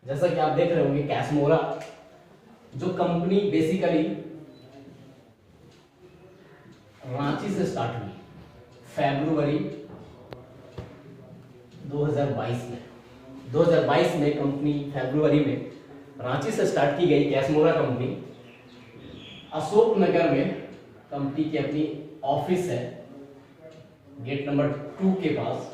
जैसा कि आप देख रहे होंगे कैसमोरा जो कंपनी बेसिकली रांची से स्टार्ट हुई फरवरी 2022 में कंपनी फरवरी में रांची से स्टार्ट की गई कैसमोरा कंपनी। अशोक नगर में कंपनी की अपनी ऑफिस है, गेट नंबर 2 के पास।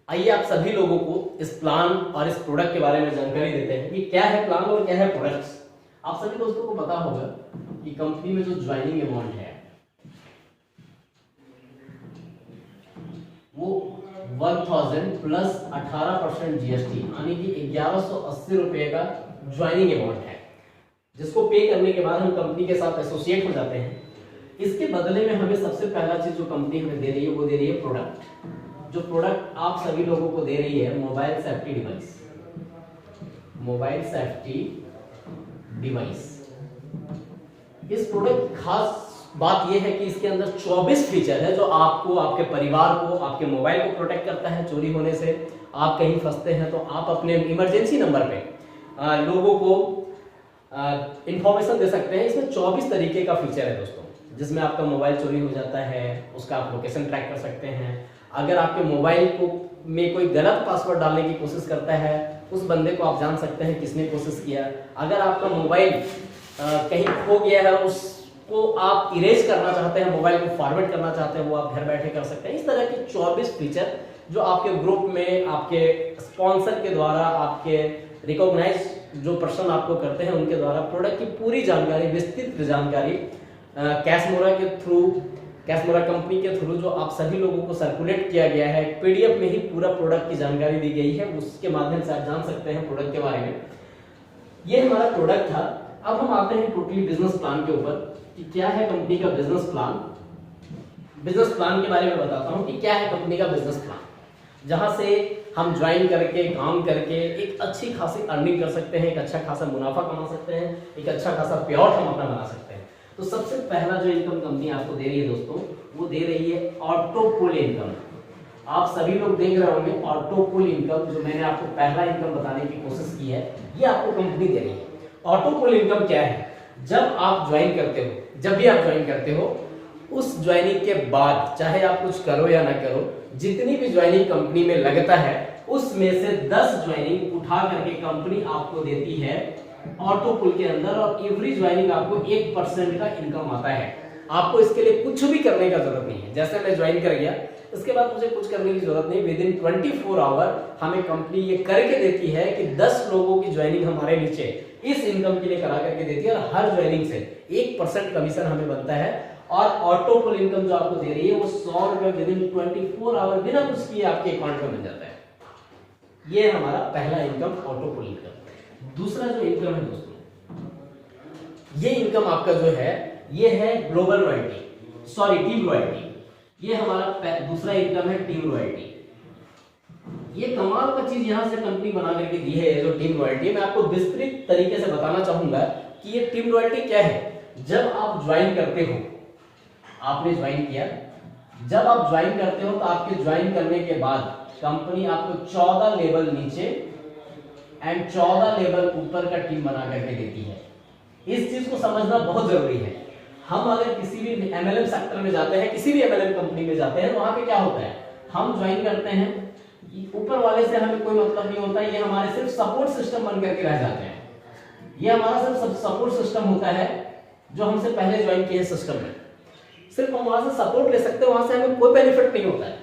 आइए आप सभी लोगों को इस प्लान और इस प्रोडक्ट के बारे में जानकारी देते हैं कि क्या है प्लान और क्या है प्रोडक्ट्स। आप सभी दोस्तों को पता होगा कि कंपनी में जो ज्वाइनिंग अमाउंट है वो 1000 प्लस 18% जीएसटी यानी कि 1180 रुपए का ज्वाइनिंग अमाउंट है, जिसको पे करने के बाद हम कंपनी के साथ एसोसिएट हो जाते हैं। इसके बदले में हमें सबसे पहला चीज जो कंपनी हमें दे रही है वो दे रही है प्रोडक्ट। जो प्रोडक्ट आप सभी लोगों को दे रही है mobile safety device. Mobile safety device इस प्रोडक्ट की खास बात यह है कि इसके अंदर 24 फीचर है जो आपको, आपके परिवार को, आपके मोबाइल को प्रोटेक्ट करता है चोरी होने से। आप कहीं फंसते हैं तो आप अपने इमरजेंसी नंबर पे लोगों को इंफॉर्मेशन दे सकते हैं। इसमें 24 तरीके का फीचर है दोस्तों, जिसमें आपका मोबाइल चोरी हो जाता है उसका आप लोकेशन ट्रैक कर सकते हैं। अगर आपके मोबाइल को में कोई गलत पासवर्ड डालने की कोशिश करता है उस बंदे को आप जान सकते हैं किसने कोशिश किया। अगर आपका मोबाइल कहीं खो गया है उसको आप इरेज करना चाहते हैं, मोबाइल को फॉरवर्ड करना चाहते हैं, वो आप घर बैठे कर सकते हैं। इस तरह के 24 फीचर जो आपके ग्रुप में, आपके स्पॉन्सर के द्वारा, आपके रिकॉग्नाइज जो पर्सन आपको करते हैं उनके द्वारा प्रोडक्ट की पूरी जानकारी, विस्तृत जानकारी कैसमोरा के थ्रू, कैसमोरा कंपनी के थ्रू जो आप सभी लोगों को सर्कुलेट किया गया है। पीडीएफ में ही पूरा प्रोडक्ट की जानकारी दी गई है, उसके माध्यम से आप जान सकते हैं प्रोडक्ट के बारे में। ये हमारा प्रोडक्ट था। अब हम आते हैं टोटली बिजनेस प्लान के ऊपर कि क्या है कंपनी का बिजनेस प्लान। बिजनेस प्लान के बारे में बताता हूं कि क्या है कंपनी का बिजनेस प्लान, जहां से हम ज्वाइन करके, काम करके एक अच्छी खासी अर्निंग कर सकते हैं, एक अच्छा खासा मुनाफा कमा सकते हैं, एक अच्छा खासा पेआउट हम अपना बना सकते हैं। तो सबसे पहला जो इनकम कंपनी आपको दे रही है दोस्तों, वो दे रही है ऑटो पुल इनकम। आप सभी लोग देख रहे होंगे ऑटो पुल इनकम, जो मैंने आपको पहला इनकम बताने की कोशिश की है, ये आपको कंपनी दे रही है। ऑटो पुल इनकम क्या है? जब आप ज्वाइन करते हो, जब भी आप ज्वाइन करते हो, उस ज्वाइनिंग के बाद चाहे आप कुछ करो या ना करो, जितनी भी ज्वाइनिंग कंपनी में लगता है उसमें से 10 ज्वाइनिंग उठा करके कंपनी आपको देती है ऑटो पुल के अंदर, और एवरी ज्वाइनिंग आपको 1% का इनकम आता है। आपको इसके लिए कुछ भी करने का जरूरत नहीं है। जैसे मैं ज्वाइन कर गया, इसके बाद मुझे कुछ करने की जरूरत नहीं। विद इन 24 आवर हमें कंपनी ये करके देती है कि 10 लोगों की ज्वाइनिंग हमारे नीचे इस इनकम के लिए करा करके देती है, और हर ज्वाइनिंग से 1% कमीशन हमें बनता है। और ऑटो पुल इनकम जो आपको दे रही है वो 100 रुपए विद इन 24 आवर बिना कुछ किए आपके अकाउंट में बन जाता है। ये हमारा पहला इनकम ऑटो पुल इनकम। दूसरा जो इनकम है दोस्तों, ये इनकम आपका जो है ये है global royalty, sorry team royalty. ये हमारा दूसरा इनकम है टीम रॉयल्टी। ये कमाल का चीज यहां से कंपनी बना करके दी है, जो टीम रॉयल्टी। मैं आपको विस्तृत तरीके से बताना चाहूंगा कि ये टीम रॉयल्टी क्या है। जब आप ज्वाइन करते हो, आपने ज्वाइन किया, जब आप ज्वाइन करते हो तो आपके ज्वाइन करने के बाद कंपनी आपको 14 लेवल नीचे एंड 14 लेवल ऊपर का टीम बना करके देती है। इस चीज को समझना बहुत जरूरी है। हम अगर किसी भी एमएलएम सेक्टर में जाते हैं, किसी भी एमएलएम कंपनी में जाते हैं, तो वहां पे क्या होता है, हम ज्वाइन करते हैं, ऊपर वाले से हमें कोई मतलब नहीं होता, ये हमारे सिर्फ सपोर्ट सिस्टम बन करके रह जाते हैं। ये हमारा सिर्फ सपोर्ट सिस्टम होता है जो हमसे पहले ज्वाइन किए सिस्टम में, सिर्फ हम वहां से सपोर्ट ले सकते हैं, वहां से हमें कोई बेनिफिट नहीं होता है।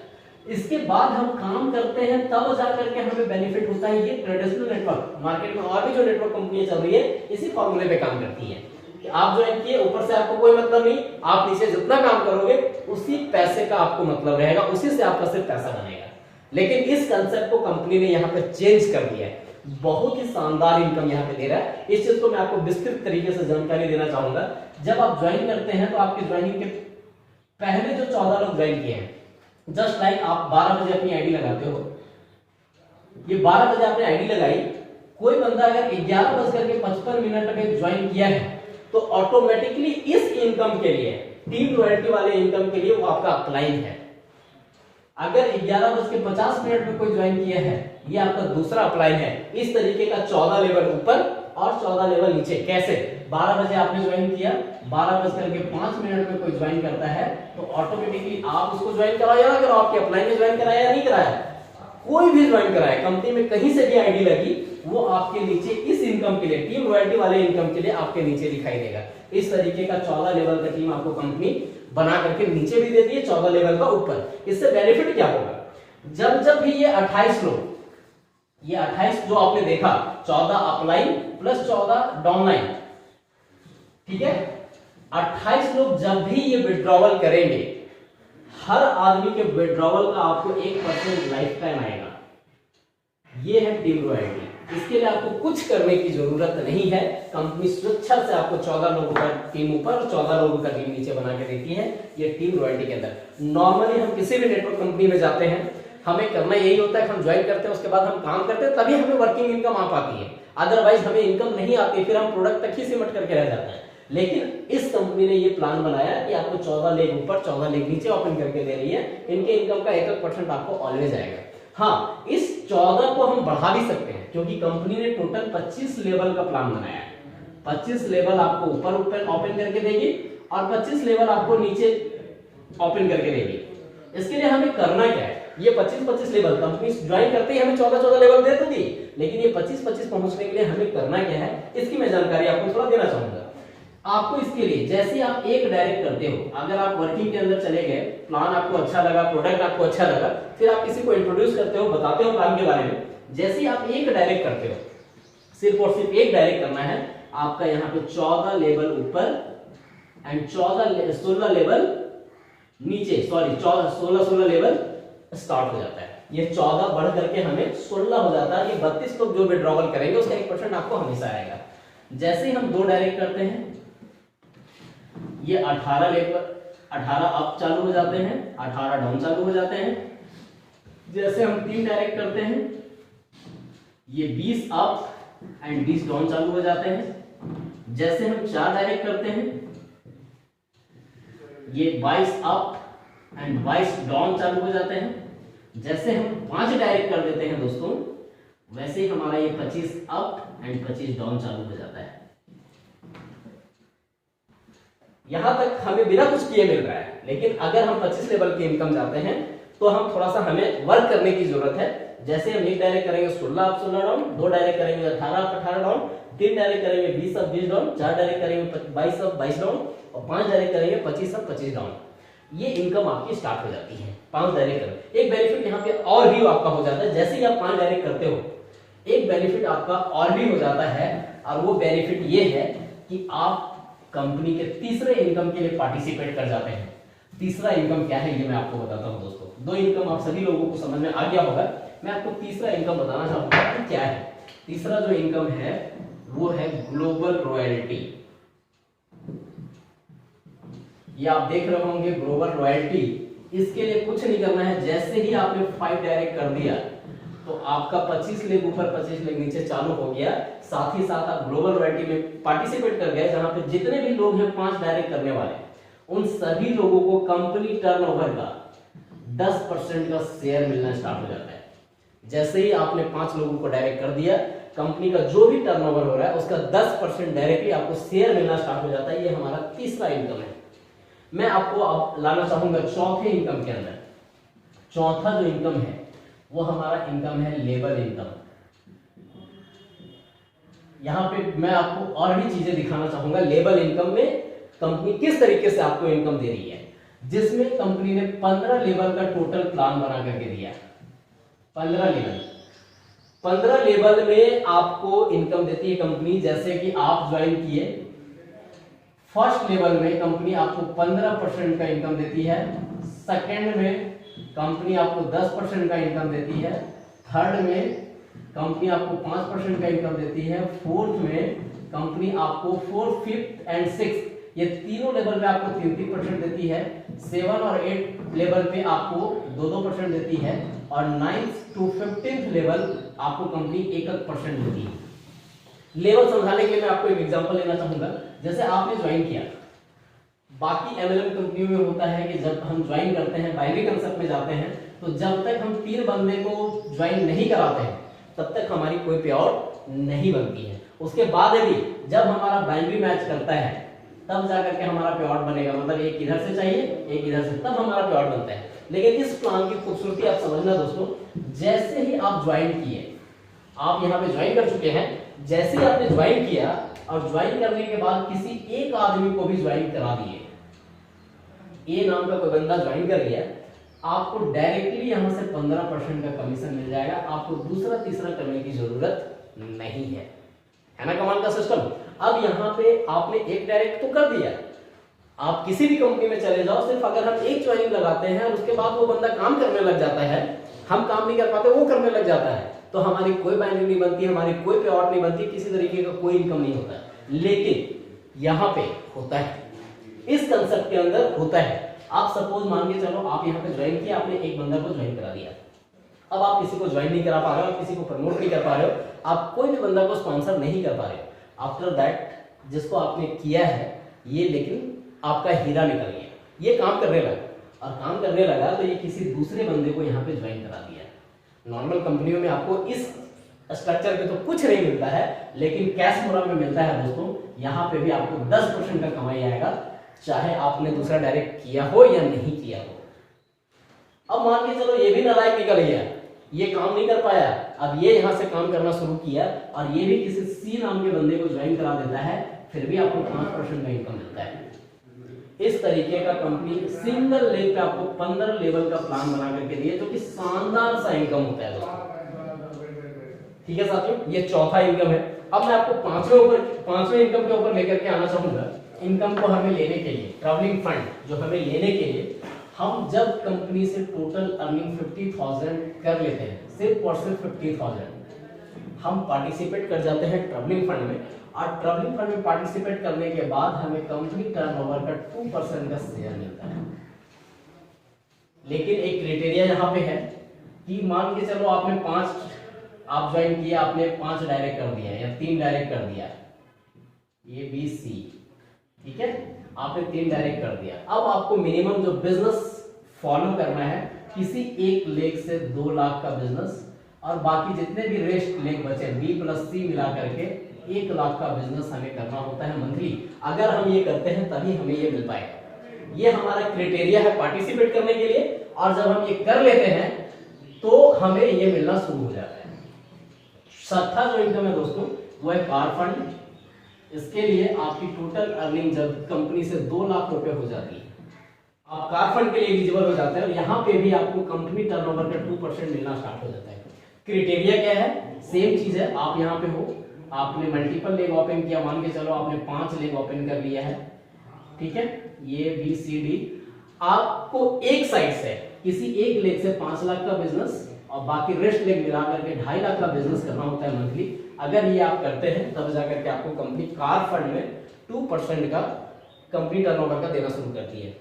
इसके बाद हम काम करते हैं तब जाकर के हमें बेनिफिट होता है। ये ट्रेडिशनल नेटवर्क मार्केट में और भी जो नेटवर्क कंपनियां चल रही है इसी फॉर्मूले पे काम करती हैं कि आप ज्वाइन किए, ऊपर से आपको कोई मतलब नहीं, आप नीचे जितना काम करोगे उसी पैसे का आपको मतलब रहेगा, उसी से आपका सिर्फ पैसा बनेगा। लेकिन इस कंसेप्ट को कंपनी ने यहाँ पे चेंज कर दिया है, बहुत ही शानदार इनकम यहाँ पे दे रहा है। इस चीज को मैं आपको विस्तृत तरीके से जानकारी देना चाहूंगा। जब आप ज्वाइन करते हैं तो आपके ज्वाइनिंग के पहले जो 14 लोग ज्वाइन किए हैं, जस्ट लाइक आप 12 बजे अपनी आईडी लगाते हो, ये 12 बजे आपने आईडी लगाई, कोई बंदा अगर 11:55 पे ज्वाइन किया है तो ऑटोमेटिकली इस इनकम के लिए, टीम रॉयल्टी वाले इनकम के लिए वो आपका क्लाइंट है। अगर 11:50 में कोई ज्वाइन किया है, ये आपका दूसरा अप्लाई है। इस तरीके का 14 लेवल ऊपर और 14 लेवल नीचे। कैसे? 12 बजे आपने ज्वाइन किया, 12:05 में कोई ज्वाइन करता है तो ऑटोमेटिकली आप उसको ज्वाइन कराओ या ना कराओ, आपके अप्लाई में ज्वाइन कराया या नहीं कराया, कोई भी ज्वाइन कराया, कंपनी में कहीं से भी आईडी लगी, वो आपके नीचे इस इनकम के लिए, टीम रॉयल्टी वाले इनकम के लिए आपके नीचे दिखाई देगा। इस तरीके का 14 लेवल का टीम आपको कंपनी बना करके नीचे भी देती है, 14 लेवल का ऊपर। इससे बेनिफिट क्या होगा? जब भी ये 28 लोग, ये 28 जो आपने देखा, 14 अपलाइन प्लस 14 डाउनलाइन, ठीक है, 28 लोग जब भी ये विड्रॉवल करेंगे, हर आदमी के विड्रॉवल का आपको 1% लाइफ टाइम आएगा। ये है टीम रॉयल्टी। इसके लिए आपको कुछ करने की जरूरत नहीं है। कंपनी स्वेच्छा से आपको 14 लोगों का टीम ऊपर और 14 लोगों का टीम नीचे बना के देती है। ये टीम रॉयल्टी के अंदर नॉर्मली हम किसी भी नेटवर्क कंपनी में जाते हैं, हमें करना यही होता है, हम ज्वाइन करते हैं, उसके बाद हम काम करते हैं, तभी हमें वर्किंग इनकम आ पाती है। अदरवाइज हमें इनकम नहीं आती, फिर हम प्रोडक्ट तक ही सिमट करके रह जाते हैं। लेकिन इस कंपनी ने ये प्लान बनाया कि आपको 14 लेग ऊपर 14 लेग नीचे ओपन करके दे रही है। इनके इनकम का 1% आपको ऑलवेज आएगा। हाँ, इस 14 को हम बढ़ा भी सकते हैं क्योंकि कंपनी ने टोटल 25 लेवल का प्लान बनाया है। 25 लेवल आपको ऊपर ओपन करके देगी और 25 लेवल आपको नीचे ओपन करके देगी। इसके लिए हमें करना क्या है? ये 25 लेवल कंपनी ज्वाइन करते ही हमें 14 लेवल दे दूंगी, लेकिन ये 25 पहुंचने के लिए हमें करना क्या है, इसकी मैं जानकारी आपको थोड़ा देना चाहूंगा। आपको इसके लिए, जैसे आप एक डायरेक्ट करते हो, अगर आप वर्किंग के अंदर चले गए, प्लान आपको अच्छा लगा, प्रोडक्ट आपको अच्छा लगा, फिर आप किसी को इंट्रोड्यूस करते हो, बताते हो प्लान के बारे में। जैसे ही आप एक डायरेक्ट करते हो, सिर्फ और सिर्फ एक डायरेक्ट करना है, आपका यहाँ पे 14 लेवल ऊपर एंड 16 लेवल नीचे, सॉरी 16 लेवल स्टार्ट हो जाता है। ये 14 बढ़ करके हमें 16 हो जाता है। ये 32 लोग जो विड्रॉवल करेंगे उसका 1% आपको हमेशा आएगा। जैसे ही हम 2 डायरेक्ट करते हैं, ये 18 लेवल, 18 अप चालू हो जाते हैं, 18 डाउन चालू हो जाते हैं। जैसे हम 3 डायरेक्ट करते हैं, ये 20 अप एंड 20 डाउन चालू हो जाते हैं। जैसे हम 4 डायरेक्ट करते हैं, ये 22 अप एंड 22 डाउन चालू हो जाते हैं। जैसे हम 5 डायरेक्ट कर देते हैं दोस्तों, वैसे ही हमारा ये 25 अप एंड 25 डाउन चालू हो जाता है। यहां तक हमें बिना कुछ किए मिल रहा है, लेकिन अगर हम 25 लेवल की इनकम चाहते हैं तो हम थोड़ा सा हमें वर्क करने की जरूरत है। जैसे हम 1 डायरेक्ट करेंगे 16 अप 16 डाउन, 2 डायरेक्ट करेंगे 18 अप 18 डाउन, 3 डायरेक्ट करेंगे 20 अप 20 डाउन, 4 डायरेक्ट करेंगे 22 अप 22 डाउन और 5 डायरेक्ट करेंगे 25 अप 25 डाउन। ये इनकम आपकी स्टार्ट हो जाती है 5 डायरेक्ट कर। एक बेनिफिट यहाँ पे और भी आपका हो जाता है, जैसे ही आप 5 डायरेक्ट करते हो, एक बेनिफिट आपका और भी हो जाता है, और वो बेनिफिट ये है कि आप कंपनी के तीसरे इनकम के लिए पार्टिसिपेट कर जाते हैं। तीसरा इनकम क्या है ये मैं आपको बताता हूं दोस्तों। 2 इनकम आप सभी लोगों को समझ में आ गया होगा, मैं आपको तीसरा इनकम बताना चाहूंगा कि क्या है। तीसरा जो इनकम है वो है ग्लोबल रॉयल्टी। ये आप देख रहे होंगे ग्लोबल रॉयल्टी। इसके लिए कुछ नहीं करना है, जैसे ही आपने 5 डायरेक्ट कर दिया तो आपका 25 लेग ऊपर 25 लेग नीचे चालू हो गया। साथ ही साथ आप ग्लोबल रॉयल्टी में पार्टिसिपेट कर गए, जहां पे जितने भी लोग हैं 5 डायरेक्ट करने वाले, उन सभी लोगों को कंपनी टर्नओवर का 10% का शेयर मिलना स्टार्ट हो जाता है। जैसे ही आपने 5 लोगों को डायरेक्ट कर दिया, कंपनी का जो भी टर्नओवर हो रहा है उसका 10% डायरेक्टली आपको शेयर मिलना स्टार्ट हो जाता है। ये हमारा तीसरा इनकम है। मैं आपको अब लाना चाहूंगा चौथे इनकम के अंदर। चौथा जो इनकम है वो हमारा इनकम है लेबर इनकम। यहां पे मैं आपको और भी चीजें दिखाना चाहूंगा। लेबर इनकम में कंपनी किस तरीके से आपको इनकम दे रही है, जिसमें कंपनी ने 15 लेवल का टोटल प्लान बना करके दिया। 15 लेवल में आपको इनकम देती है कंपनी। जैसे कि आप ज्वाइन किए, फर्स्ट लेवल में कंपनी आपको 15% का इनकम देती है, सेकंड में कंपनी आपको 10% का इनकम देती है, थर्ड में कंपनी आपको 5% का इनकम देती है, फोर्थ में कंपनी आपको 4th, 5th एंड 6th ये तीनों लेवल पे आपको 3% देती है, 7 और 8 लेवल पे आपको 2% देती है, और 9th to 15th लेवल आपको कंपनी 1% देती है। लेवल समझाने के लिए मैं आपको एक एग्जांपल लेना चाहूंगा। जैसे आपने ज्वाइन किया, बाकी एमएलएम कंपनियों में होता है कि जब हम ज्वाइन करते हैं, बाइनरी कंसेप्ट में जाते हैं, तो जब तक हम 3 बंदे को ज्वाइन नहीं कराते हैं तब तक हमारी कोई पे आउट नहीं बनती है। उसके बाद भी जब हमारा बाइनरी मैच करता है तब जाकर के हमारा पे आउट बनेगा, मतलब एक इधर से चाहिए एक इधर से, तब हमारा पे आउट बनता है। लेकिन इस प्लान की खूबसूरती आप समझना दोस्तों, जैसे ही आप ज्वाइन किए, आप यहाँ पे ज्वाइन कर चुके हैं, जैसे ही आपने ज्वाइन किया और ज्वाइन करने के बाद किसी एक आदमी को भी ज्वाइन करा दिए, ए नाम का कोई बंदा ज्वाइन कर लिया, आपको डायरेक्टली यहां से 15% का कमीशन मिल जाएगा। आपको दूसरा तीसरा करने की जरूरत नहीं है ना कमाल का सिस्टम। अब यहाँ पे आपने एक डायरेक्ट तो कर दिया, आप किसी भी कंपनी में चले जाओ, सिर्फ अगर हम एक ज्वाइनिंग लगाते हैं और उसके बाद वो बंदा काम करने लग जाता है, हम काम नहीं कर पाते वो करने लग जाता है, तो हमारी कोई बाइनिंग नहीं बनती, हमारी कोई पे आउट नहीं बनती, किसी तरीके का कोई इनकम नहीं होता। लेकिन यहाँ पे होता है, इस कंसेप्ट के अंदर होता है। आप सपोज मान के चलो आप यहाँ पे ज्वाइन किया, आपने एक बंदा को ज्वाइन करा दिया, अब आप किसी को ज्वाइन नहीं करा पा रहे हो, आप किसी को प्रमोट नहीं कर पा रहे हो, आप कोई भी बंदा को स्पॉन्सर नहीं कर पा रहे हो। आफ्टर दैट जिसको आपने किया है ये लेकिन आपका हीरा निकल गया, ये काम करने लगा, और काम करने लगा तो ये किसी दूसरे बंदे को यहाँ पे ज्वाइन करा दिया। नॉर्मल कंपनियों में आपको इस स्ट्रक्चर पे तो कुछ नहीं मिलता है, लेकिन कैश मोरा में मिलता है दोस्तों। यहाँ पे भी आपको 10% का कमाई आएगा, चाहे आपने दूसरा डायरेक्ट किया हो या नहीं किया हो। अब मान के चलो ये भी नालायक निकल गया, ये काम नहीं कर पाया, अब ये यहाँ से काम करना शुरू किया और ये भी किसी सी नाम के बंदे को ज्वाइन करा देता है, फिर भी आपको 5% का इनकम मिलता है। इस तरीके का कंपनी सिंगल लेग पे आपको 15 लेवल का प्लान बना करके दिए, जो कि शानदार सा इनकम होता है दोस्तों। ठीक है साथियों, ये चौथा इनकम है। अब मैं आपको पांचवें इनकम के ऊपर लेकर के आना चाहूंगा। इनकम को हमें लेने के लिए, ट्रैवलिंग फंड जो हमें लेने के लिए, हम जब कंपनी से टोटल अर्निंग 50,000 कर लेते हैं, सिर्फ और सिर्फ 50,000, हम पार्टिसिपेट कर जाते हैं ट्रैवलिंग फंड में, और ट्रैवलिंग फंड में पार्टिसिपेट करने के बाद हमें कंपनी टर्नओवर का 2% का शेयर मिलता है। लेकिन एक क्राइटेरिया यहाँ पे है कि मान के चलो आपने 5 आप ज्वाइन किया, आपने 5 डायरेक्ट कर दिया या 3 डायरेक्ट कर दिया, ये बी सी, ठीक है, आपने 3 डायरेक्ट कर दिया। अब आपको मिनिमम जो बिजनेस फॉलो करना है, किसी एक लेग से 2 लाख का बिजनेस, और बाकी जितने भी रेस्ट लेग बचे बी प्लस सी मिला करके 1 लाख का बिजनेस हमें करना होता है मंथली। अगर हम ये करते हैं तभी हमें ये मिल पाएगा। ये हमारा क्राइटेरिया है पार्टिसिपेट करने के लिए, और जब हम ये कर लेते हैं तो हमें ये मिलना शुरू हो जाता है। छठा जो इनकम है दोस्तों वो है कार फंड। इसके लिए आपकी टोटल अर्निंग जब कंपनी से 2 लाख रुपए हो जाती है, आप कार फंड के लिए एलिजिबल हो जाते हैं, और यहाँ पे भी आपको कंपनी टर्नओवर का 2% मिलना स्टार्ट हो जाता है। क्राइटेरिया क्या है, सेम चीज है। आप यहाँ पे हो, आपने मल्टीपल लेग ओपन किया, मान के चलो आपने 5 लेग ओपन कर लिया है, ठीक है, ये बी सी डी, आपको एक साइड से किसी एक लेग से 5 लाख का बिजनेस और बाकी रेस्ट लेग मिला करके 2.5 लाख का बिजनेस करना होता है मंथली। अगर ये आप करते हैं तब जाकर के आपको कंपनी कार फंड में 2% का कंपनी टर्नओवर का देना शुरू करती है।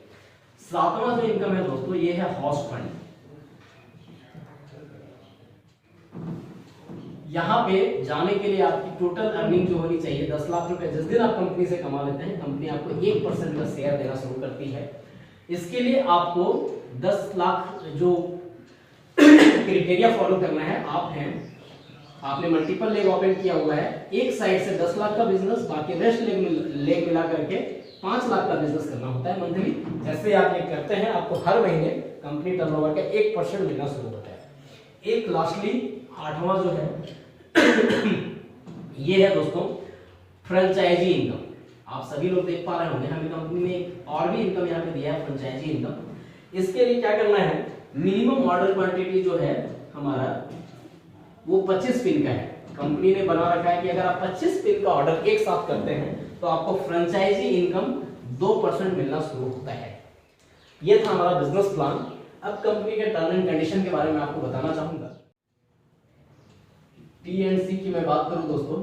7वां जो इनकम है दोस्तों ये है हाउस फंड। यहाँ पे जाने के लिए आपकी टोटल अर्निंग जो होनी चाहिए 10 लाख रुपए, जिस दिन आप कंपनी से कमा लेते हैं, कंपनी आपको 1% का शेयर देना शुरू करती है। इसके लिए आपको 10 लाख जो क्राइटेरिया फॉलो करना है, आपने मल्टीपल लेग ओपन किया हुआ है, एक साइड से 10 लाख का बिजनेस, बाकी रेस्ट लेग मिला करके 5 लाख का बिजनेस करना होता है मंथली। जैसे आप ये करते हैं आपको हर महीने कंपनी टर्नओवर का 1% मिलना शुरू होता है। एक लास्टली 8वां जो है ये है दोस्तों फ्रेंचाइजी इनकम। आप सभी लोग देख पा रहे होंगे हमें कंपनी में एक और भी इनकम यहाँ पे दिया है, फ्रेंचाइजी इनकम। इसके लिए क्या करना है, मिनिमम ऑर्डर क्वांटिटी जो है हमारा वो 25 पिन का है। कंपनी ने बना रखा है कि अगर आप 25 पिन का ऑर्डर एक साथ करते हैं तो आपको फ्रेंचाइजी इनकम 2% मिलना शुरू होता है। ये था हमारा बिजनेस प्लान। अब कंपनी के टर्म एंड कंडीशन के बारे में आपको बताना चाहूंगा। टी&सी की मैं बात करूं दोस्तों,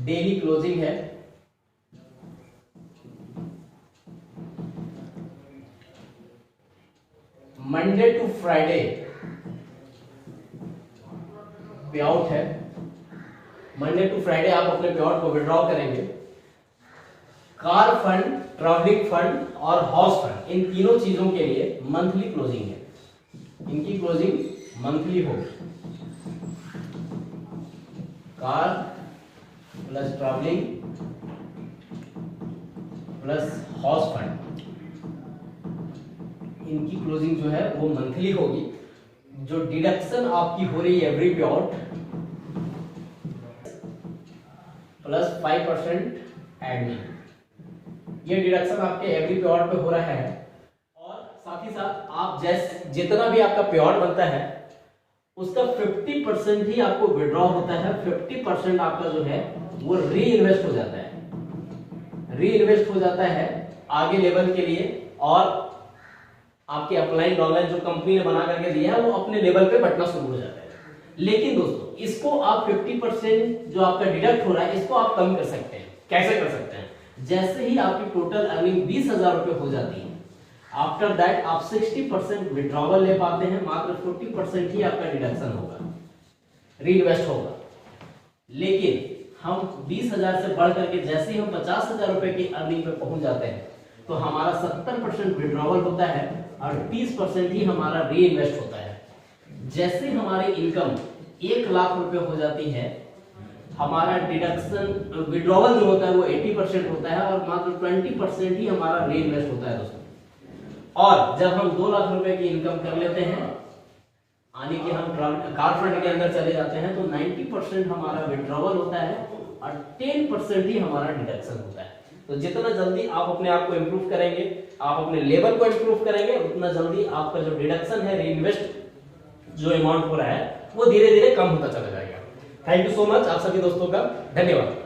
डेली क्लोजिंग है, मंडे टू फ्राइडे पे आउट है। मंडे टू फ्राइडे आप अपने पे आउट को विड्रॉ करेंगे। कार फंड, ट्रैवलिंग फंड और हाउस फंड, इन तीनों चीजों के लिए मंथली क्लोजिंग है। इनकी क्लोजिंग मंथली होगी। Car plus travelling plus house fund, इनकी क्लोजिंग जो है वो मंथली होगी। जो डिडक्शन आपकी हो रही है एवरी पे आउट प्लस 5% एडमिन, ये डिडक्शन आपके एवरी पे आउट पे हो रहा है। और साथ ही साथ आप जैसे जितना भी आपका पे आउट बनता है उसका 50% ही आपको विड्रॉ होता है, 50% आपका जो है वो री इन्वेस्ट हो जाता है, री इन्वेस्ट हो जाता है आगे लेवल के लिए, और आपके अपलाइन डॉलर जो कंपनी ने बना करके दिया है वो अपने लेवल पे बढ़ना शुरू हो जाता है। लेकिन दोस्तों इसको आप 50% जो आपका डिडक्ट हो रहा है इसको आप कम कर सकते हैं। कैसे कर सकते हैं? जैसे ही आपकी टोटल अर्निंग 20,000 रुपए हो जाती है, आफ्टर दैट आप 60% विड्रॉवल ले पाते हैं, मात्र 40% ही आपका डिडक्शन होगा, री इन्वेस्ट होगा। लेकिन हम 20,000 से बढ़ करके जैसे ही हम 50,000 रुपए की अर्निंग पे पहुंच जाते हैं तो हमारा 70% विड्रॉवल होता है और 30% ही हमारा री इन्वेस्ट होता है। जैसे हमारी इनकम 1 लाख रुपए हो जाती है, हमारा डिडक्शन विड्रॉवल जो होता है वो 80% होता है और मात्र 20% ही हमारा री इन्वेस्ट होता है दोस्तों। और जब हम 2 लाख रुपए की इनकम कर लेते हैं, यानी कि हम कार फंड के अंदर चले जाते हैं, तो 90% हमारा विड्रॉवल होता है और 10% ही हमारा डिडक्शन होता है। तो जितना जल्दी आप अपने आप को इम्प्रूव करेंगे, आप अपने लेवल को इम्प्रूव करेंगे, उतना जल्दी आपका जो डिडक्शन है, री इन्वेस्ट जो अमाउंट हो रहा है वो धीरे धीरे कम होता चला जाएगा। थैंक यू सो मच आप सभी दोस्तों का, धन्यवाद।